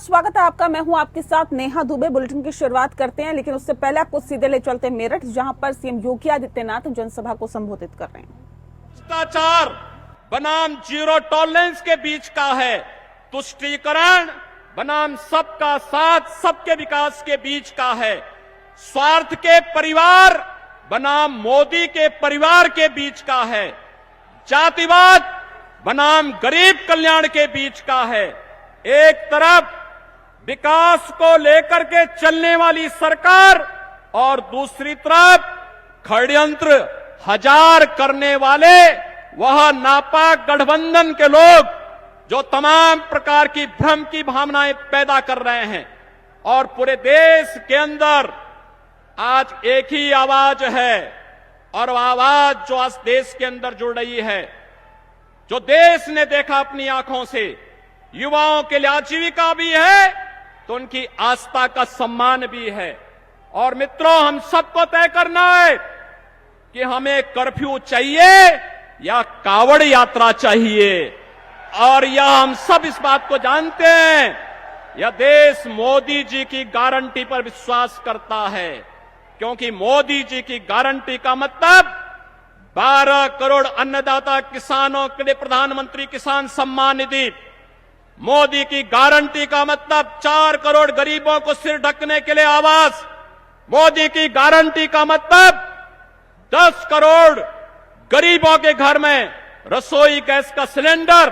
स्वागत है आपका। मैं हूं आपके साथ नेहा दुबे। बुलेटिन की शुरुआत करते हैं, लेकिन उससे पहले आपको सीधे ले चलते हैं मेरठ, जहां पर सीएम योगी आदित्यनाथ जनसभा को संबोधित कर रहे हैं। भ्रष्टाचार बनाम जीरो टॉलरेंस के बीच का है, तुष्टीकरण बनाम सबका साथ सबके विकास के बीच का है, स्वार्थ के परिवार बनाम मोदी के परिवार के बीच का है, जातिवाद बनाम गरीब कल्याण के बीच का है। एक तरफ विकास को लेकर के चलने वाली सरकार और दूसरी तरफ षड्यंत्र हजार करने वाले वह नापाक गठबंधन के लोग जो तमाम प्रकार की भ्रम की भावनाएं पैदा कर रहे हैं। और पूरे देश के अंदर आज एक ही आवाज है, और वह आवाज जो आज देश के अंदर जुड़ रही है, जो देश ने देखा अपनी आंखों से, युवाओं के लिए आजीविका भी है तो उनकी आस्था का सम्मान भी है। और मित्रों, हम सबको तय करना है कि हमें कर्फ्यू चाहिए या कावड़ यात्रा चाहिए। और यह हम सब इस बात को जानते हैं, यह देश मोदी जी की गारंटी पर विश्वास करता है, क्योंकि मोदी जी की गारंटी का मतलब 12 करोड़ अन्नदाता किसानों के लिए प्रधानमंत्री किसान सम्मान निधि, मोदी की गारंटी का मतलब 4 करोड़ गरीबों को सिर ढकने के लिए आवास, मोदी की गारंटी का मतलब 10 करोड़ गरीबों के घर में रसोई गैस का सिलेंडर,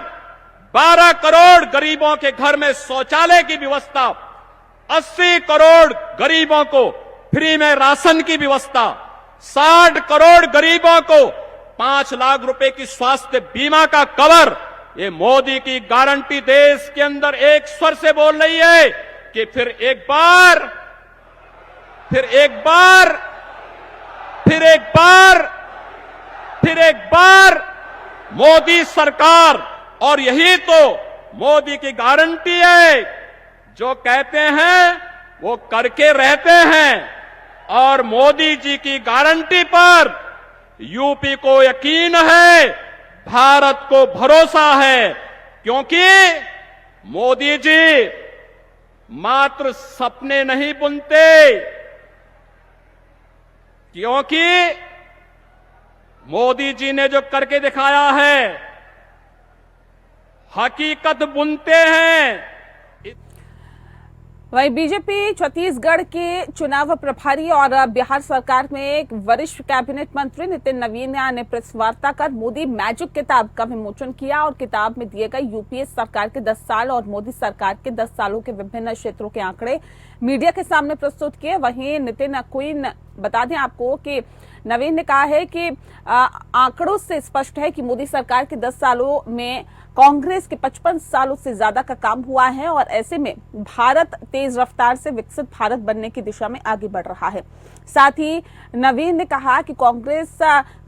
12 करोड़ गरीबों के घर में शौचालय की व्यवस्था, 80 करोड़ गरीबों को फ्री में राशन की व्यवस्था, 60 करोड़ गरीबों को 5 लाख रुपए की स्वास्थ्य बीमा का कवर। ये मोदी की गारंटी देश के अंदर एक स्वर से बोल रही है कि फिर एक बार मोदी सरकार। और यही तो मोदी की गारंटी है, जो कहते हैं वो करके रहते हैं। और मोदी जी की गारंटी पर यूपी को यकीन है, भारत को भरोसा है, क्योंकि मोदी जी मात्र सपने नहीं बुनते, क्योंकि मोदी जी ने जो करके दिखाया है, हकीकत बुनते हैं। वहीं बीजेपी छत्तीसगढ़ के चुनाव प्रभारी और बिहार सरकार में एक वरिष्ठ कैबिनेट मंत्री नितिन नवीन ने प्रेस वार्ता कर मोदी मैजिक किताब का विमोचन किया और किताब में दिए गए यूपीए सरकार के 10 साल और मोदी सरकार के 10 सालों के विभिन्न क्षेत्रों के आंकड़े मीडिया के सामने प्रस्तुत किए। वहीं नितिन क्वीन, बता दें आपको कि नवीन ने कहा है कि आंकड़ों से स्पष्ट है कि मोदी सरकार के 10 सालों में कांग्रेस के 55 सालों से ज्यादा का काम हुआ है और ऐसे में भारत तेज रफ्तार से विकसित भारत बनने की दिशा में आगे बढ़ रहा है। साथ ही नवीन ने कहा कि कांग्रेस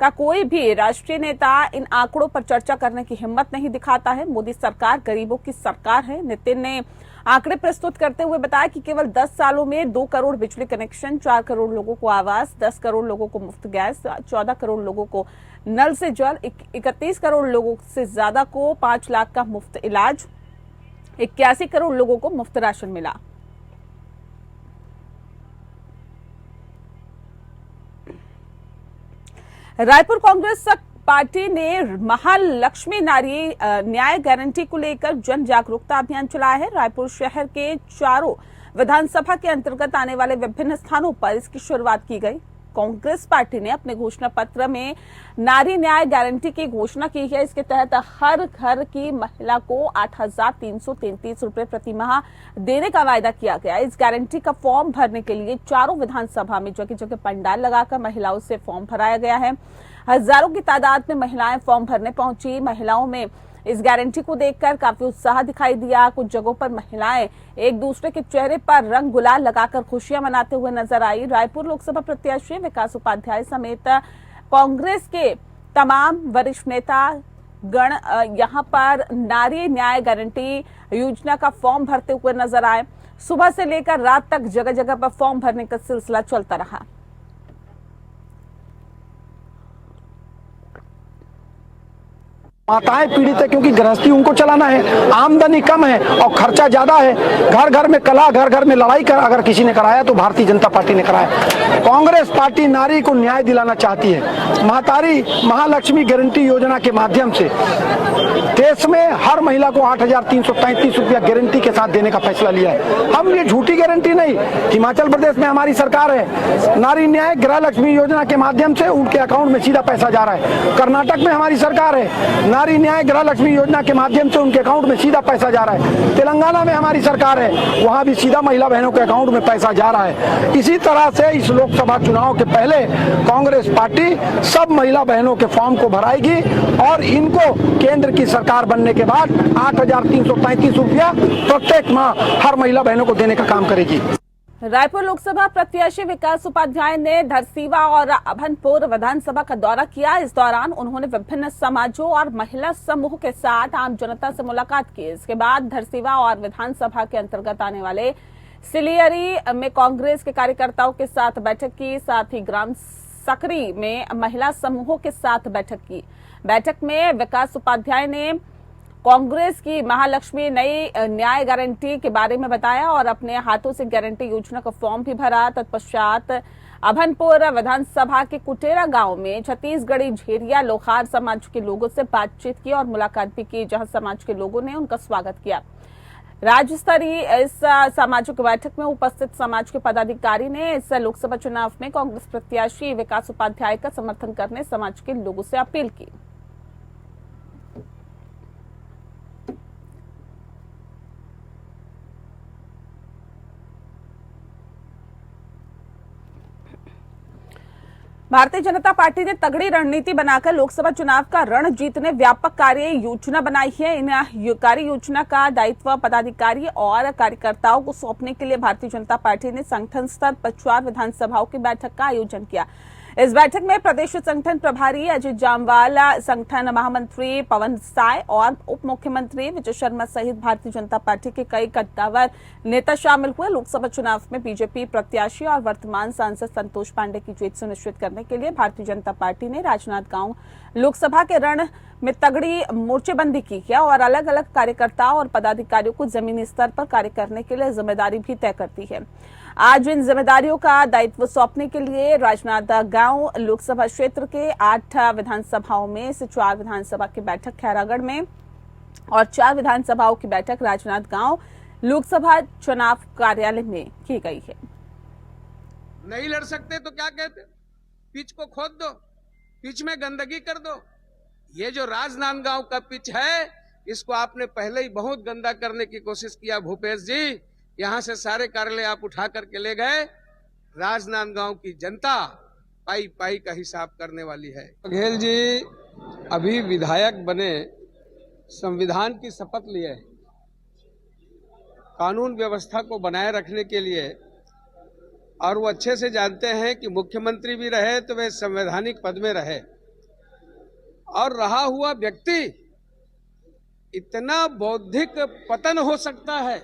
का कोई भी राष्ट्रीय नेता इन आंकड़ों पर चर्चा करने की हिम्मत नहीं दिखाता है। मोदी सरकार गरीबों की सरकार है। नितिन ने आंकड़े प्रस्तुत करते हुए बताया कि केवल 10 सालों में 2 करोड़ बिजली कनेक्शन, 4 करोड़ लोगों को आवास, 10 करोड़ लोगों को मुफ्त गैस, 14 करोड़ लोगों को नल से जल, 31 करोड़ लोगों से ज्यादा को 5 लाख का मुफ्त इलाज, 81 करोड़ लोगों को मुफ्त राशन मिला। रायपुर कांग्रेस पार्टी ने महालक्ष्मी नारी न्याय गारंटी को लेकर जन जागरूकता अभियान चलाया है। रायपुर शहर के चारों विधानसभा के अंतर्गत आने वाले विभिन्न स्थानों पर इसकी शुरुआत की गई। कांग्रेस पार्टी ने अपने घोषणा पत्र में नारी न्याय गारंटी की घोषणा की है। इसके तहत हर घर की महिला को 8,333 रुपए प्रति माह देने का वायदा किया गया। इस गारंटी का फॉर्म भरने के लिए चारों विधानसभा में जगह जगह पंडाल लगाकर महिलाओं से फॉर्म भराया गया है। हजारों की तादाद में महिलाएं फॉर्म भरने पहुंची। महिलाओं में इस गारंटी को देखकर काफी उत्साह दिखाई दिया। कुछ जगहों पर महिलाएं एक दूसरे के चेहरे पर रंग गुलाल लगाकर खुशियां मनाते हुए नजर आई। रायपुर लोकसभा प्रत्याशी विकास उपाध्याय समेत कांग्रेस के तमाम वरिष्ठ नेता गण यहां पर नारी न्याय गारंटी योजना का फॉर्म भरते हुए नजर आए। सुबह से लेकर रात तक जगह जगह पर फॉर्म भरने का सिलसिला चलता रहा। माताएं पीड़ित है क्योंकि गृहस्थी उनको चलाना है, आमदनी कम है और खर्चा ज्यादा है। घर घर में कलह, घर घर में लड़ाई कर अगर किसी ने कराया तो भारतीय जनता पार्टी ने कराया। कांग्रेस पार्टी नारी को न्याय दिलाना चाहती है। महतारी महालक्ष्मी गारंटी योजना के माध्यम से देश में हर महिला को 8,333 रुपया गारंटी के साथ देने का फैसला लिया है। हम ये झूठी गारंटी नहीं, हिमाचल प्रदेश में हमारी सरकार है, नारी न्याय गृह लक्ष्मी योजना के माध्यम से उनके अकाउंट में सीधा पैसा जा रहा है। कर्नाटक में हमारी सरकार है, नारी न्याय गृह लक्ष्मी योजना के माध्यम से उनके अकाउंट में सीधा पैसा जा रहा है। तेलंगाना में हमारी सरकार है, वहां भी सीधा महिला बहनों के अकाउंट में पैसा जा रहा है। इसी तरह से इस लोकसभा चुनाव के पहले कांग्रेस पार्टी सब महिला बहनों के फॉर्म को भराएगी और इनको केंद्र की सरकार बनने के बाद 8,333 रुपया प्रत्येक माह हर महिला बहनों को देने का काम करेगी। रायपुर लोकसभा प्रत्याशी विकास उपाध्याय ने धरसीवा और अभनपुर विधानसभा का दौरा किया। इस दौरान उन्होंने विभिन्न समाजों और महिला समूह के साथ आम जनता से मुलाकात की। इसके बाद धरसीवा और विधानसभा के अंतर्गत आने वाले सिलियरी में कांग्रेस के कार्यकर्ताओं के साथ बैठक की, साथ ही ग्राम सकरी में महिला समूहों के साथ बैठक की। बैठक में विकास उपाध्याय ने कांग्रेस की महालक्ष्मी नई न्याय गारंटी के बारे में बताया और अपने हाथों से गारंटी योजना का फॉर्म भी भरा। तत्पश्चात अभनपुर विधानसभा के कुटेरा गांव में छत्तीसगढ़ी झेरिया लोहार समाज के लोगों से बातचीत की और मुलाकात भी की, जहां समाज के लोगों ने उनका स्वागत किया। राज्य स्तरीय इस सामाजिक बैठक में उपस्थित समाज के पदाधिकारी ने इस लोकसभा चुनाव में कांग्रेस प्रत्याशी विकास उपाध्याय का समर्थन करने समाज के लोगों से अपील की। भारतीय जनता पार्टी ने तगड़ी रणनीति बनाकर लोकसभा चुनाव का रण जीतने व्यापक कार्य योजना बनाई है। इन कार्य योजना का दायित्व पदाधिकारी और कार्यकर्ताओं को सौंपने के लिए भारतीय जनता पार्टी ने संगठन स्तर पर 4 विधानसभाओं की बैठक का आयोजन किया। इस बैठक में प्रदेश संगठन प्रभारी अजित जामवाल, संगठन महामंत्री पवन साय और उप मुख्यमंत्री विजय शर्मा सहित भारतीय जनता पार्टी के कई कद्दावर नेता शामिल हुए। लोकसभा चुनाव में बीजेपी प्रत्याशी और वर्तमान सांसद संतोष पांडे की जीत सुनिश्चित करने के लिए भारतीय जनता पार्टी ने राजनांदगांव लोकसभा के रण में तगड़ी मोर्चेबंदी की है और अलग अलग कार्यकर्ताओं और पदाधिकारियों को जमीनी स्तर पर कार्य करने के लिए जिम्मेदारी भी तय करती है। आज इन जिम्मेदारियों का दायित्व सौंपने के लिए राजनांदगांव लोकसभा क्षेत्र के 8 विधानसभाओं में से 4 विधानसभा की बैठक खैरागढ़ में और 4 विधानसभाओं की बैठक राजनांदगांव लोकसभा चुनाव कार्यालय में की गई है। नहीं लड़ सकते तो क्या कहते, पिच को खोद दो, पिच में गंदगी कर दो। ये जो राजनांदगांव का पिच है, इसको आपने पहले ही बहुत गंदा करने की कोशिश किया भूपेश जी। यहां से सारे कार्यालय आप उठा करके ले गए। राजनांदगांव की जनता पाई पाई का हिसाब करने वाली है। बघेल जी अभी विधायक बने, संविधान की शपथ लिए, कानून व्यवस्था को बनाए रखने के लिए, और वो अच्छे से जानते हैं कि मुख्यमंत्री भी रहे तो वे संवैधानिक पद में रहे, और रहा हुआ व्यक्ति इतना बौद्धिक पतन हो सकता है,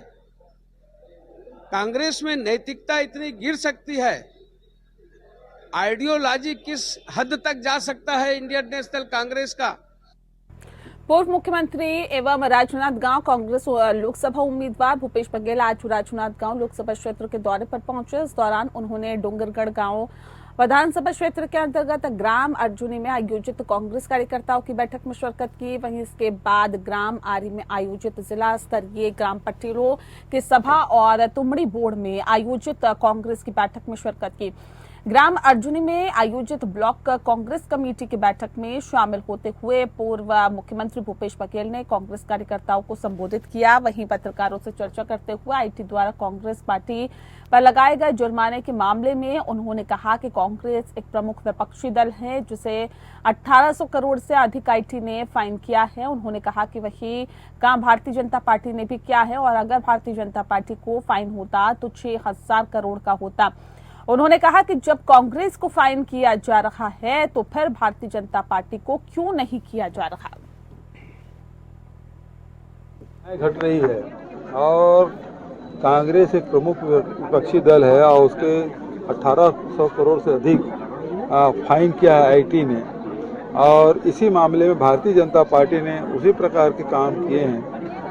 कांग्रेस में नैतिकता इतनी गिर सकती है, आइडियोलॉजी किस हद तक जा सकता है इंडियन नेशनल कांग्रेस का। पूर्व मुख्यमंत्री एवं राजनांदगांव कांग्रेस लोकसभा उम्मीदवार भूपेश बघेल आज राजनांदगांव लोकसभा क्षेत्र के दौरे पर पहुंचे। इस दौरान उन्होंने डोंगरगढ़ गांव विधानसभा क्षेत्र के अंतर्गत ग्राम अर्जुनी में आयोजित कांग्रेस कार्यकर्ताओं की बैठक में शिरकत की। वहीं इसके बाद ग्राम आरी में आयोजित जिला स्तरीय ग्राम पटेलों की सभा और तुमड़ी बोर्ड में आयोजित कांग्रेस की बैठक में शिरकत की। ग्राम अर्जुनी में आयोजित ब्लॉक कांग्रेस कमेटी की बैठक में शामिल होते हुए पूर्व मुख्यमंत्री भूपेश बघेल ने कांग्रेस कार्यकर्ताओं को संबोधित किया। वहीं पत्रकारों से चर्चा करते हुए आईटी द्वारा कांग्रेस पार्टी पर लगाए गए जुर्माने के मामले में उन्होंने कहा कि कांग्रेस एक प्रमुख विपक्षी दल है जिसे 1800 करोड़ से अधिक आईटी ने फाइन किया है। उन्होंने कहा कि वही काम भारतीय जनता पार्टी ने भी किया है और अगर भारतीय जनता पार्टी को फाइन होता तो 6000 करोड़ का होता। उन्होंने कहा कि जब कांग्रेस को फाइन किया जा रहा है तो फिर भारतीय जनता पार्टी को क्यों नहीं किया जा रहा। घट रही है और कांग्रेस एक प्रमुख विपक्षी दल है और उसके 1800 करोड़ से अधिक फाइन किया है आईटी ने, और इसी मामले में भारतीय जनता पार्टी ने उसी प्रकार के काम किए हैं,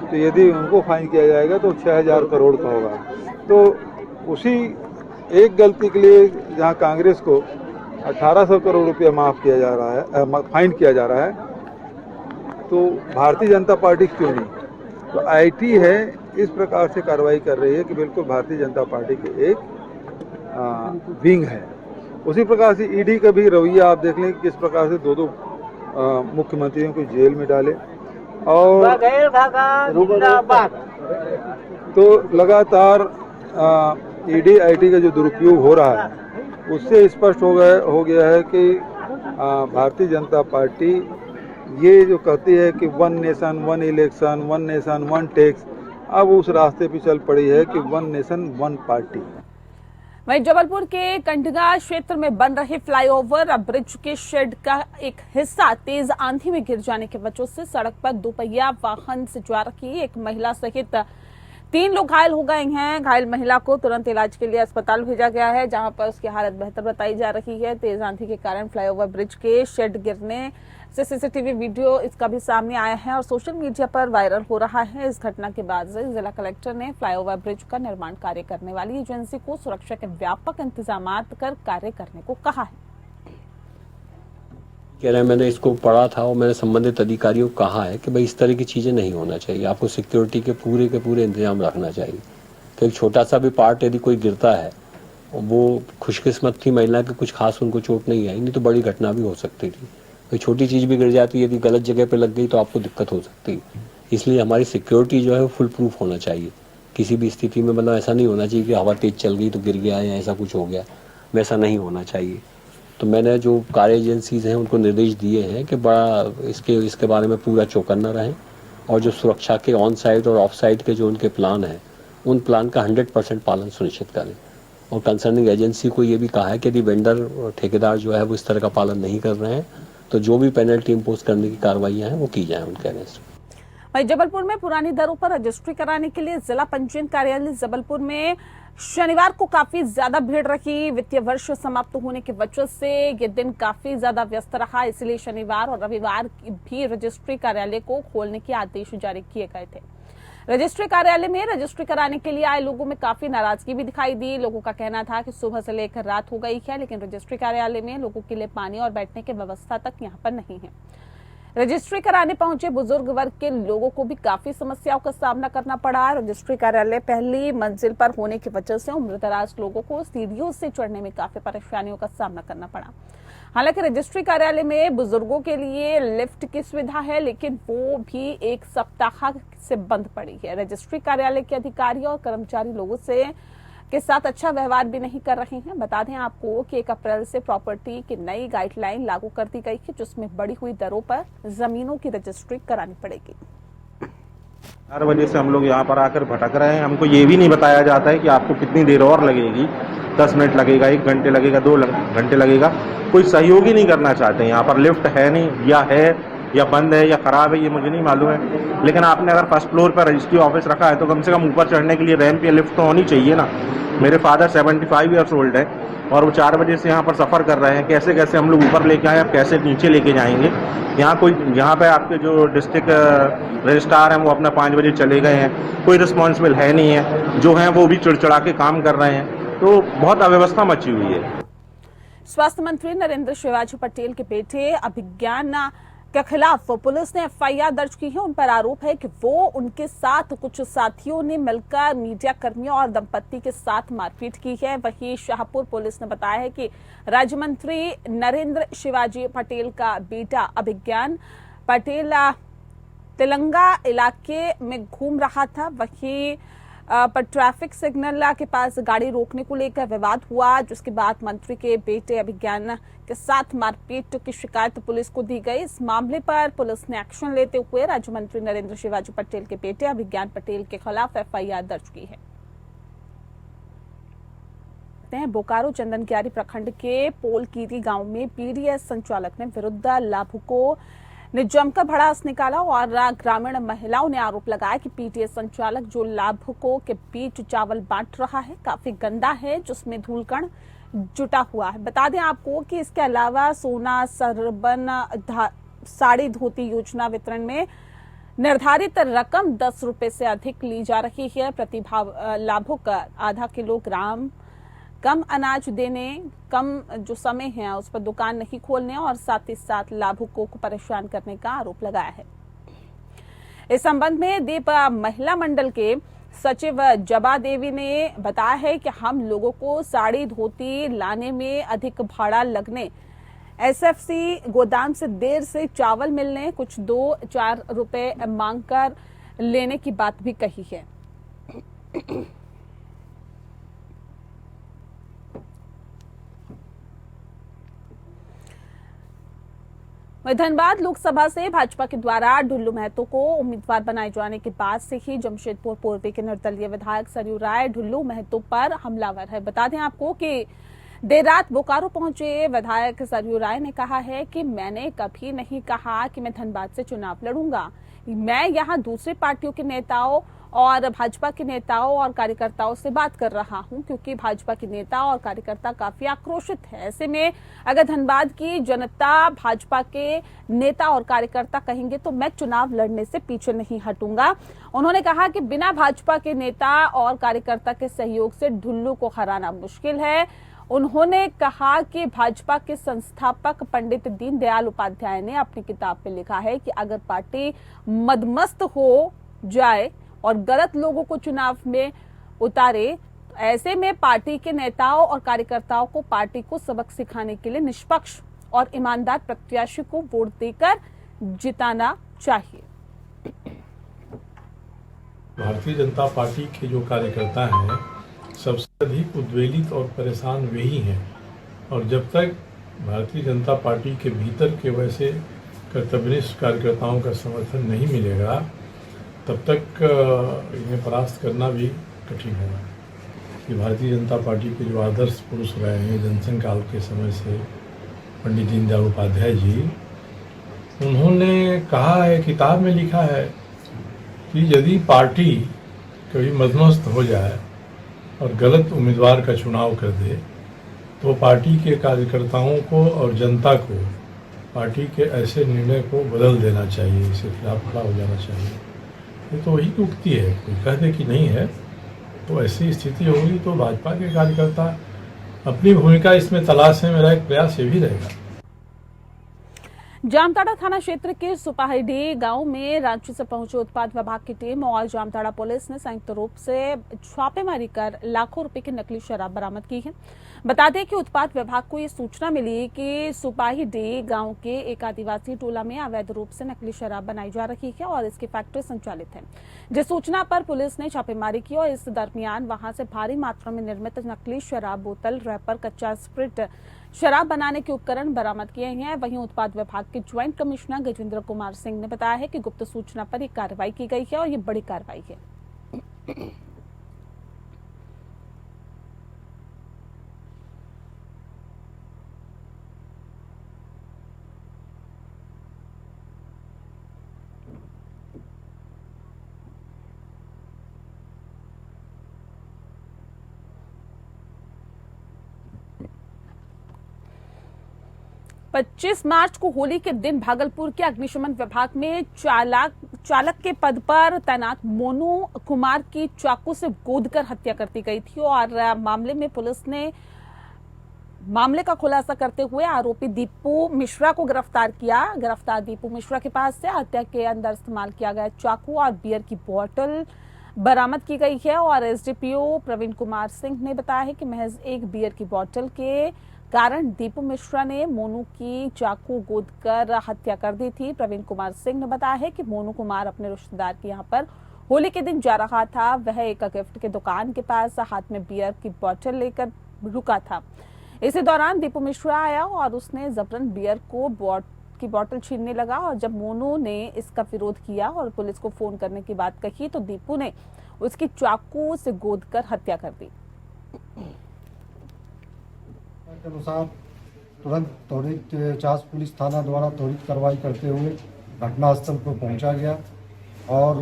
तो यदि उनको फाइन किया जाएगा तो 6,000 करोड़ का होगा। तो उसी एक गलती के लिए जहां कांग्रेस को 1,800 करोड़ रुपया माफ किया जा रहा है, फाइन किया जा रहा है, तो भारतीय जनता पार्टी क्यों नहीं? तो आईटी है इस प्रकार से कार्रवाई कर रही है कि बिल्कुल भारतीय जनता पार्टी के एक विंग है। उसी प्रकार से ईडी का भी रवैया आप देख लें किस प्रकार से दो मुख्यमंत्रियों को जेल में डाले, और तो लगातार ईडी आईटी का जो दुरुपयोग हो रहा है उससे स्पष्ट हो गया है कि भारतीय जनता पार्टी ये जो कहती है कि 1 नेशन 1 इलेक्शन, 1 नेशन 1 टैक्स, अब उस रास्ते पे चल पड़ी है कि 1 नेशन 1 पार्टी। वहीं जबलपुर के कंडगा क्षेत्र में बन रहे फ्लाईओवर ब्रिज के शेड का एक हिस्सा तेज आंधी में गिर जाने की वजह से सड़क पर दोपहिया वाहन से जा रही एक महिला सहित 3 लोग घायल हो गए हैं। घायल महिला को तुरंत इलाज के लिए अस्पताल भेजा गया है, जहां पर उसकी हालत बेहतर बताई जा रही है। तेज आंधी के कारण फ्लाईओवर ब्रिज के शेड गिरने से सीसीटीवी वीडियो इसका भी सामने आया है और सोशल मीडिया पर वायरल हो रहा है। इस घटना के बाद से जिला कलेक्टर ने फ्लाईओवर ब्रिज का निर्माण कार्य करने वाली एजेंसी को सुरक्षा के व्यापक इंतजाम कर कार्य करने को कहा है। कह रहे हैं, मैंने इसको पढ़ा था और मैंने संबंधित अधिकारियों को कहा है कि भाई इस तरह की चीज़ें नहीं होना चाहिए, आपको सिक्योरिटी के पूरे इंतजाम रखना चाहिए। तो एक छोटा सा भी पार्ट यदि कोई गिरता है, वो खुशकिस्मत थी महिला की, कुछ खास उनको चोट नहीं आई, नहीं तो बड़ी घटना भी हो सकती थी। कोई छोटी चीज़ भी गिर जाती, यदि गलत जगह पे लग गई तो आपको दिक्कत हो सकती है। इसलिए हमारी सिक्योरिटी जो है वो फुल प्रूफ होना चाहिए। किसी भी स्थिति में मतलब ऐसा नहीं होना चाहिए कि हवा तेज चल गई तो गिर गया या ऐसा कुछ हो गया, वैसा नहीं होना चाहिए। तो मैंने जो कार्य एजेंसीज हैं उनको निर्देश दिए हैं कि बड़ा इसके बारे में पूरा चौकन्ना रहें और जो सुरक्षा के ऑन साइड और ऑफ साइड के जो उनके प्लान हैं उन प्लान का 100% पालन सुनिश्चित करें। और कंसर्निंग एजेंसी को ये भी कहा है कि यदि वेंडर और ठेकेदार जो है वो इस तरह का पालन नहीं कर रहे हैं तो जो भी पेनल्टी इम्पोज करने की कार्रवाइयाँ हैं वो की जाए उनके अगेंस्ट। वहीं जबलपुर में पुरानी दरों पर रजिस्ट्री कराने के लिए जिला पंजीयन कार्यालय जबलपुर में शनिवार को काफी ज्यादा भीड़ रही। वित्तीय वर्ष समाप्त होने की वजह से ये दिन काफी ज्यादा व्यस्त रहा, इसलिए शनिवार और रविवार भी रजिस्ट्री कार्यालय को खोलने के आदेश जारी किए गए थे। रजिस्ट्री कार्यालय में रजिस्ट्री कराने के लिए आए लोगों में काफी नाराजगी भी दिखाई दी। लोगों का कहना था कि सुबह से लेकर रात हो गई है, लेकिन रजिस्ट्री कार्यालय में लोगों के लिए पानी और बैठने की व्यवस्था तक यहाँ पर नहीं है। रजिस्ट्री कराने पहुंचे बुजुर्ग वर्ग के लोगों को भी काफी समस्याओं का सामना करना पड़ा। रजिस्ट्री कार्यालय पहली मंजिल पर होने की वजह से उम्रदराज लोगों को सीढ़ियों से चढ़ने में काफी परेशानियों का सामना करना पड़ा। हालांकि रजिस्ट्री कार्यालय में बुजुर्गों के लिए लिफ्ट की सुविधा है, लेकिन वो भी 1 सप्ताह से बंद पड़ी है। रजिस्ट्री कार्यालय के अधिकारी और कर्मचारी लोगों के साथ अच्छा व्यवहार भी नहीं कर रहे हैं। बता दें आपको कि 1 अप्रैल से प्रॉपर्टी की नई गाइडलाइन लागू कर दी गई है, जिसमें बढ़ी हुई दरों पर जमीनों की रजिस्ट्री करानी पड़ेगी। 4 बजे से हम लोग यहाँ पर आकर भटक रहे हैं। हमको ये भी नहीं बताया जाता है कि आपको कितनी देर और लगेगी, 10 मिनट लगेगा, 1 घंटे लगेगा, 2 घंटे लगेगा। कोई सहयोग ही नहीं करना चाहते। यहाँ पर लिफ्ट है नहीं, या बंद है या खराब है, ये मुझे नहीं मालूम है। लेकिन आपने अगर फर्स्ट फ्लोर पर रजिस्ट्री ऑफिस रखा है तो कम से कम ऊपर चढ़ने के लिए रैंप या लिफ्ट तो होनी चाहिए ना। मेरे फादर 75 ईयर्स ओल्ड है और वो 4 बजे से यहाँ पर सफ़र कर रहे हैं। कैसे कैसे हम लोग ऊपर लेके आए, अब कैसे नीचे लेके जाएंगे। यहाँ पे आपके जो डिस्ट्रिक्ट रजिस्ट्रार हैं वो अपना 5 बजे चले गए हैं, कोई रिस्पॉन्सिबल है नहीं है। जो हैं वो भी चिड़चिड़ा के काम कर रहे हैं, तो बहुत अव्यवस्था मची हुई है। स्वास्थ्य मंत्री नरेंद्र शिवाजी पटेल के बेटे अभिज्ञान के खिलाफ पुलिस ने एफआईआर दर्ज की है। उन पर आरोप है कि वो उनके साथ कुछ साथियों ने मिलकर मीडिया कर्मियों और दंपत्ति के साथ मारपीट की है। वहीं शाहपुर पुलिस ने बताया है कि राज्य मंत्री नरेंद्र शिवाजी पटेल का बेटा अभिज्ञान पटेल तेलंगा इलाके में घूम रहा था। वहीं पर ट्रैफिक सिग्नल के पास गाड़ी रोकने को लेकर विवाद हुआ, जिसके बाद मंत्री के बेटे अभिज्ञान के साथ मारपीट की शिकायत पुलिस को दी गई। इस मामले पर पुलिस ने एक्शन लेते हुए राज्य मंत्री नरेंद्र शिवाजी पटेल के बेटे अभिज्ञान पटेल के खिलाफ एफआईआर दर्ज की है। बोकारो चंदनकियारी प्रखंड के पोलकीरी गांव में पीडीएस संचालक ने विरुद्ध लाभुकों ने जमकर भड़ास निकाला और ग्रामीण महिलाओं ने आरोप लगाया कि पीटीए संचालक जो लाभुकों के बीच चावल बांट रहा है काफी गंदा है, जिसमें धूलकण जुटा हुआ है। बता दें आपको कि इसके अलावा सोना सरबन साड़ी धोती योजना वितरण में निर्धारित रकम 10 रुपए से अधिक ली जा रही है। प्रति लाभुक आधा किलोग्राम कम अनाज देने, कम जो समय है उस पर दुकान नहीं खोलने और साथ ही साथ लाभुकों को परेशान करने का आरोप लगाया है। इस संबंध में दीप महिला मंडल के सचिव जबा देवी ने बताया है कि हम लोगों को साड़ी धोती लाने में अधिक भाड़ा लगने, एसएफसी गोदाम से देर से चावल मिलने, कुछ 2-4 रुपए मांगकर लेने की बात भी कही है। धनबाद लोकसभा से भाजपा के द्वारा ढुल्लू महतो को उम्मीदवार बनाए जाने के बाद से ही जमशेदपुर पूर्वी के निर्दलीय विधायक सरयू राय ढुल्लू महतो पर हमलावर है। बता दें आपको कि देर रात बोकारो पहुंचे विधायक सरयू राय ने कहा है कि मैंने कभी नहीं कहा कि मैं धनबाद से चुनाव लड़ूंगा। मैं यहां दूसरी पार्टियों के नेताओं और भाजपा के नेताओं और कार्यकर्ताओं से बात कर रहा हूं, क्योंकि भाजपा के नेता और कार्यकर्ता काफी आक्रोशित है। ऐसे में अगर धनबाद की जनता भाजपा के नेता और कार्यकर्ता कहेंगे तो मैं चुनाव लड़ने से पीछे नहीं हटूंगा। उन्होंने कहा कि बिना भाजपा के नेता और कार्यकर्ता के सहयोग से ढुल्लू को हराना मुश्किल है। उन्होंने कहा कि भाजपा के संस्थापक पंडित दीनदयाल उपाध्याय ने अपनी किताब में लिखा है कि अगर पार्टी मदमस्त हो जाए और गलत लोगों को चुनाव में उतारे, ऐसे में पार्टी के नेताओं और कार्यकर्ताओं को पार्टी को सबक सिखाने के लिए निष्पक्ष और ईमानदार प्रत्याशी को वोट देकर जिताना चाहिए। भारतीय जनता पार्टी के जो कार्यकर्ता हैं सबसे अधिक उद्वेलित और परेशान वही हैं, और जब तक भारतीय जनता पार्टी के भीतर के वैसे कर्तव्यनिष्ठ कार्यकर्ताओं का समर्थन नहीं मिलेगा तब तक इन्हें परास्त करना भी कठिन होगा। कि भारतीय जनता पार्टी के जो आदर्श पुरुष रहे हैं जनसंघ काल के समय से पंडित दीनदयाल उपाध्याय जी, उन्होंने कहा है, किताब में लिखा है कि यदि पार्टी कभी मदमस्त हो जाए और गलत उम्मीदवार का चुनाव कर दे तो पार्टी के कार्यकर्ताओं को और जनता को पार्टी के ऐसे निर्णय को बदल देना चाहिए, इसके खिलाफ खड़ा हो जाना चाहिए। ये तो वही उक्ति है, कोई कह दे कि नहीं है तो ऐसी स्थिति होगी तो भाजपा के कार्यकर्ता अपनी भूमिका इसमें तलाशने, मेरा एक प्रयास ये भी रहेगा। जामताड़ा थाना क्षेत्र के सुपाहीडीह गांव में रांची से पहुंचे उत्पाद विभाग की टीम और जामताड़ा पुलिस ने संयुक्त रूप से छापेमारी कर लाखों रुपए की नकली शराब बरामद की है। बता दें कि उत्पाद विभाग को ये सूचना मिली कि सुपाहीडीह गांव के एक आदिवासी टोला में अवैध रूप से नकली शराब बनाई जा रही है और इसकी फैक्ट्री संचालित है। जिस सूचना पर पुलिस ने छापेमारी की और इस दरमियान वहां से भारी मात्रा में निर्मित नकली शराब बोतल, रैपर, कच्चा स्प्रिट शराब बनाने के उपकरण बरामद किए हैं। वहीं उत्पाद विभाग के ज्वाइंट कमिश्नर गजेंद्र कुमार सिंह ने बताया है कि गुप्त सूचना पर यह कार्रवाई की गई है और ये बड़ी कार्रवाई है। 25 मार्च को होली के दिन भागलपुर के अग्निशमन विभाग में चालक के पद पर तैनात मोनू कुमार की चाकू से गोदकर हत्या कर दी गई थी और मामले में पुलिस ने मामले का खुलासा करते हुए आरोपी दीपू मिश्रा को गिरफ्तार किया। गिरफ्तार दीपू मिश्रा के पास से हत्या के अंदर इस्तेमाल किया गया चाकू और बियर की बोतल बरामद की गई है और एसडीपीओ प्रवीण कुमार सिंह ने बताया है कि महज एक बियर की बोतल के कारण दीपू मिश्रा ने मोनू की चाकू गोदकर हत्या कर दी थी। प्रवीण कुमार सिंह ने बताया है कि मोनू कुमार अपने रिश्तेदार के यहाँ पर होली के दिन जा रहा था। वह एक गिफ्ट के दुकान के पास हाथ में बियर की बोतल लेकर रुका था। इसी दौरान दीपू मिश्रा आया और उसने जबरन बियर की बोतल छीनने लगा और जब मोनू ने इसका विरोध किया और पुलिस को फोन करने की बात कही तो दीपू ने उसकी चाकू से गोदकर हत्या कर दी। के अनुसार तुरंत त्वरित चास पुलिस थाना द्वारा त्वरित कार्रवाई करते हुए घटनास्थल पर पहुंचा गया और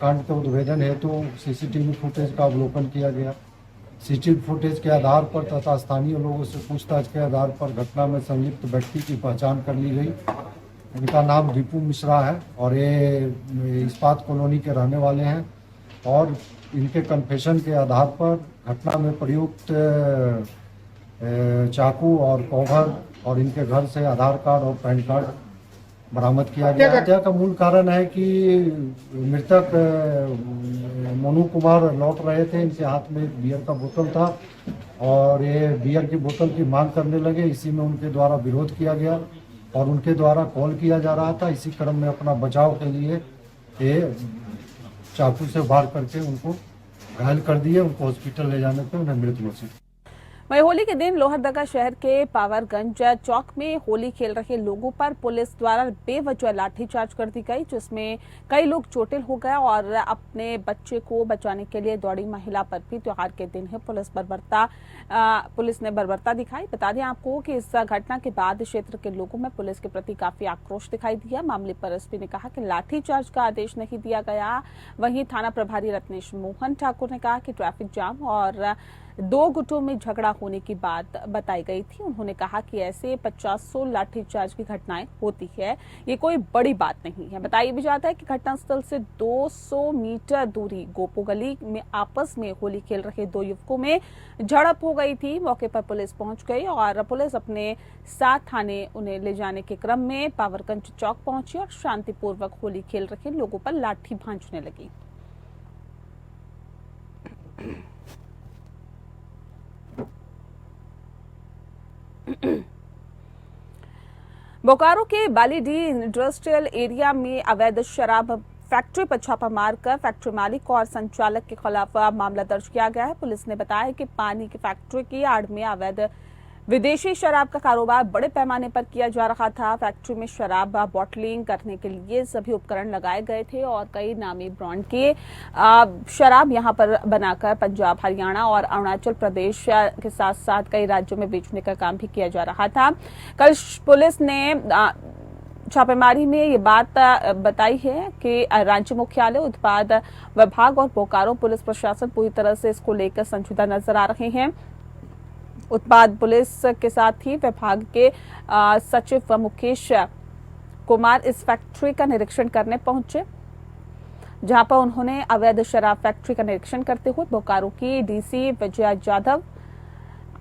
कांड के उद्भेदन हेतु सीसीटीवी फुटेज का अवलोकन किया गया। सीसीटीवी फुटेज के आधार पर तथा स्थानीय लोगों से पूछताछ के आधार पर घटना में संलिप्त व्यक्ति की पहचान कर ली गई। इनका नाम दीपू मिश्रा है और ये इस्पात कॉलोनी के रहने वाले हैं और इनके कन्फेशन के आधार पर घटना में प्रयुक्त चाकू और कवर और इनके घर से आधार कार्ड और पैन कार्ड बरामद किया गया। हत्या का मूल कारण है कि मृतक मोनू कुमार लौट रहे थे, इनके हाथ में एक बियर का बोतल था और ये बियर की बोतल की मांग करने लगे। इसी में उनके द्वारा विरोध किया गया और उनके द्वारा कॉल किया जा रहा था। इसी क्रम में अपना बचाव के लिए ये चाकू से वार करके उनको घायल कर दिए। उनको हॉस्पिटल ले जाने पर उन्हें मृत घोषित। वहीं होली के दिन लोहरदगा शहर के पावरगंज चौक में होली खेल रहे लोगों पर पुलिस द्वारा बेवजह लाठीचार्ज कर दी गई, जिसमें कई लोग चोटिल हो गए और अपने बच्चे को बचाने के लिए दौड़ी महिला पर भी त्योहार के दिन है पुलिस ने बर्बरता दिखाई। बता दें आपको कि इस घटना के बाद क्षेत्र के लोगों में पुलिस के प्रति काफी आक्रोश दिखाई दिया। मामले पर एसपी ने कहा कि लाठीचार्ज का आदेश नहीं दिया गया। वहीं थाना प्रभारी रत्नेश मोहन ठाकुर ने कहा कि ट्रैफिक जाम और 2 गुटों में झगड़ा होने की बात बताई गई थी। उन्होंने कहा कि ऐसे 50-100 लाठीचार्ज की घटनाएं होती है, ये कोई बड़ी बात नहीं है। बताया भी जाता है कि घटनास्थल से 200 मीटर दूरी गोपो गली में आपस में होली खेल रहे 2 युवकों में झड़प हो गई थी। मौके पर पुलिस पहुंच गई और पुलिस अपने साथ थाने उन्हें ले जाने के क्रम में पावरगंज चौक पहुंची और शांतिपूर्वक होली खेल रहे लोगों पर लाठी भांजने लगी। बोकारो के बालीडीह इंडस्ट्रियल एरिया में अवैध शराब फैक्ट्री पर छापा मारकर फैक्ट्री मालिक और संचालक के खिलाफ मामला दर्ज किया गया है। पुलिस ने बताया कि पानी की फैक्ट्री की आड़ में अवैध विदेशी शराब का कारोबार बड़े पैमाने पर किया जा रहा था। फैक्ट्री में शराब बॉटलिंग करने के लिए सभी उपकरण लगाए गए थे और कई नामी ब्रांड के शराब यहां पर बनाकर पंजाब, हरियाणा और अरुणाचल प्रदेश के साथ साथ कई राज्यों में बेचने का काम भी किया जा रहा था। कल पुलिस ने छापेमारी में ये बात बताई है कि राज्य मुख्यालय, उत्पाद विभाग और बोकारो पुलिस प्रशासन पूरी तरह से इसको लेकर संजीदा नजर आ रहे हैं। उत्पाद पुलिस के साथ ही विभाग के सचिव मुकेश कुमार इस फैक्ट्री का निरीक्षण करने पहुंचे, जहां पर उन्होंने अवैध शराब फैक्ट्री का निरीक्षण करते हुए बोकारो की DC Vijaya Jadhav,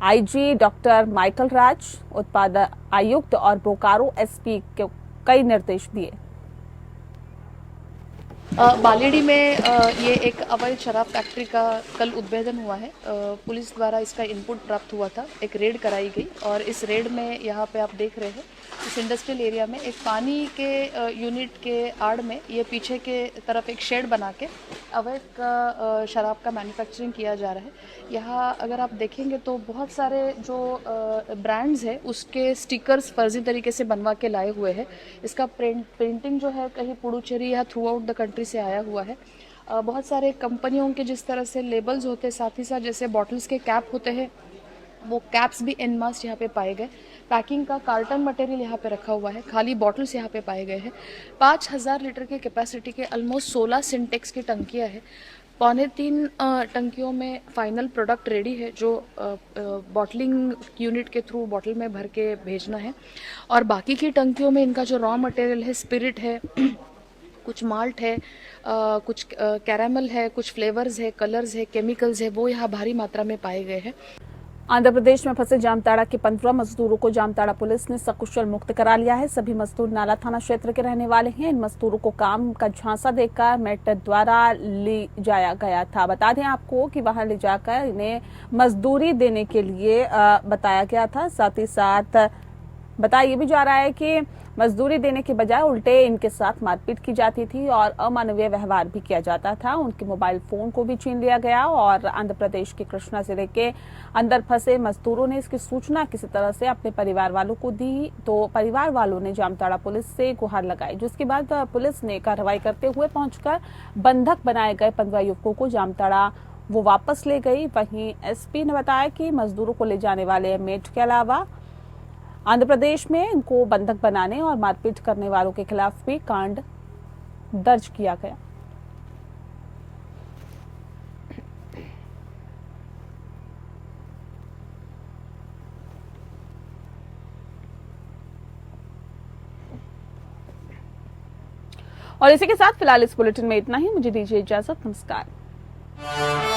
IG doctor Michael Raj, उत्पाद आयुक्त और बोकारो एसपी को कई निर्देश दिए। बालीडीह में ये एक अवैध शराब फैक्ट्री का कल उद्भेदन हुआ है। पुलिस द्वारा इसका इनपुट प्राप्त हुआ था, एक रेड कराई गई और इस रेड में यहाँ पे आप देख रहे हैं इस इंडस्ट्रियल एरिया में एक पानी के यूनिट के आड़ में ये पीछे के तरफ एक शेड बना के अवैध शराब का मैन्युफैक्चरिंग किया जा रहा है। यहाँ अगर आप देखेंगे तो बहुत सारे जो ब्रांड्स है उसके स्टिकर्स फर्जी तरीके से बनवा के लाए हुए हैं। इसका प्रिंटिंग जो है कहीं पुडुचेरी या थ्रू आउट द कंट्री से आया हुआ है। बहुत सारे कंपनियों के जिस तरह से लेबल्स होते हैं, साथ ही साथ जैसे बॉटल्स के कैप होते हैं, वो कैप्स भी एन मास यहाँ पे पाए गए। पैकिंग का कार्टन मटेरियल यहाँ पे रखा हुआ है, खाली बॉटल्स यहाँ पे पाए गए हैं। 5000 लीटर के कैपेसिटी के ऑलमोस्ट 16 सिंटेक्स की टंकियाँ हैं। 2.25 टंकियों में फाइनल प्रोडक्ट रेडी है जो बॉटलिंग यूनिट के थ्रू बॉटल में भर के भेजना है और बाकी की टंकियों में इनका जो रॉ मटेरियल है, स्पिरिट है, कुछ माल्ट है, कुछ कैरामल है, कुछ फ्लेवर्स है, कलर्स है, केमिकल्स है, वो यहाँ भारी मात्रा में पाए गए हैं। आंध्र प्रदेश में फंसे जामताड़ा के 15 मजदूरों को जामताड़ा पुलिस ने सकुशल मुक्त करा लिया है। सभी मजदूर नाला थाना क्षेत्र के रहने वाले हैं। इन मजदूरों को काम का झांसा देकर मेट द्वारा ले जाया गया था। बता दें आपको कि वहां ले जाकर इन्हें मजदूरी देने के लिए बताया गया था। साथ ही साथ बताया भी जा रहा है कि मजदूरी देने के बजाय उल्टे इनके साथ मारपीट की जाती थी और अमानवीय व्यवहार भी किया जाता था। उनके मोबाइल फोन को भी छीन लिया गया और आंध्र प्रदेश के कृष्णा जिले के अंदर फंसे मजदूरों ने इसकी सूचना किसी तरह से अपने परिवार वालों को दी तो परिवार वालों ने जामताड़ा पुलिस से गुहार लगाई, जिसके बाद पुलिस ने कार्रवाई करते हुए पहुंचकर बंधक बनाए गए 15 युवकों को जामताड़ा वो वापस ले गई। वहीं एसपी ने बताया कि मजदूरों को ले जाने वाले मेट के अलावा आंध्र प्रदेश में इनको बंधक बनाने और मारपीट करने वालों के खिलाफ भी कांड दर्ज किया गया। और इसी के साथ फिलहाल इस बुलेटिन में इतना ही। मुझे दीजिए इजाजत। नमस्कार।